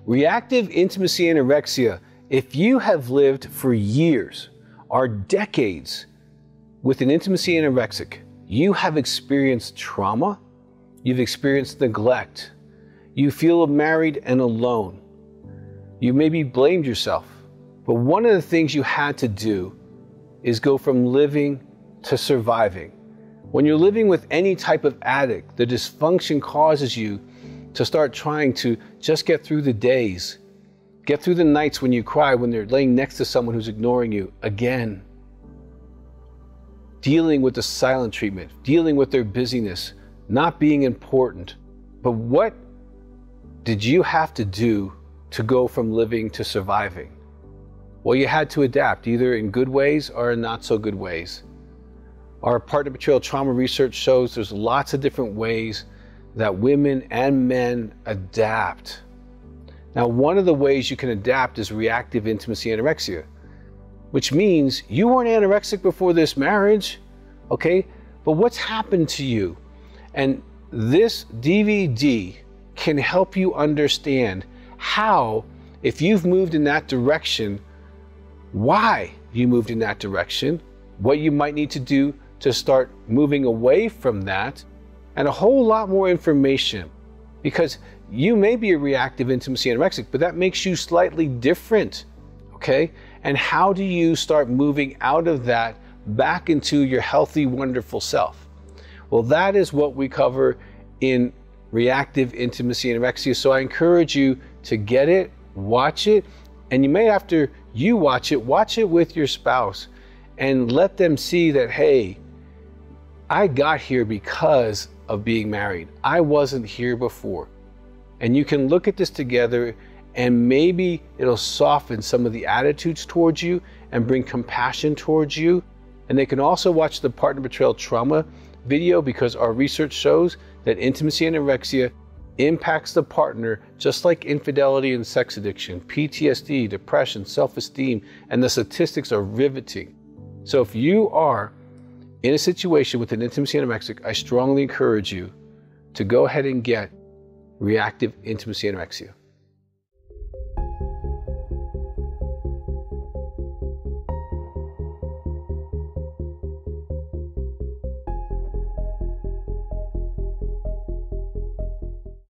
Reactive intimacy anorexia. If you have lived for years or decades with an intimacy anorexic, you have experienced trauma, you've experienced neglect, you feel married and alone, you maybe blamed yourself. But one of the things you had to do is go from living to surviving. When you're living with any type of addict, the dysfunction causes you to start trying to just get through the days, get through the nights when you cry, when they're laying next to someone who's ignoring you again. Dealing with the silent treatment, dealing with their busyness, not being important. But what did you have to do to go from living to surviving? Well, you had to adapt, either in good ways or in not so good ways. Our partner betrayal trauma research shows there's lots of different ways that women and men adapt. Now, one of the ways you can adapt is reactive intimacy anorexia, which means you weren't anorexic before this marriage, okay? But what's happened to you? And this DVD can help you understand how, if you've moved in that direction, why you moved in that direction, what you might need to do to start moving away from that, and a whole lot more information. Because you may be a reactive intimacy anorexic, but that makes you slightly different, okay? And how do you start moving out of that back into your healthy, wonderful self? Well, that is what we cover in Reactive Intimacy Anorexia. So I encourage you to get it, watch it, and you may, after you watch it with your spouse and let them see that, hey, I got here because of being married. I wasn't here before. And you can look at this together, and maybe it'll soften some of the attitudes towards you and bring compassion towards you. And they can also watch the partner betrayal trauma video, because our research shows that intimacy anorexia impacts the partner just like infidelity and sex addiction, PTSD, depression, self-esteem, and the statistics are riveting. So if you are in a situation with an intimacy anorexic, I strongly encourage you to go ahead and get Reactive Intimacy Anorexia.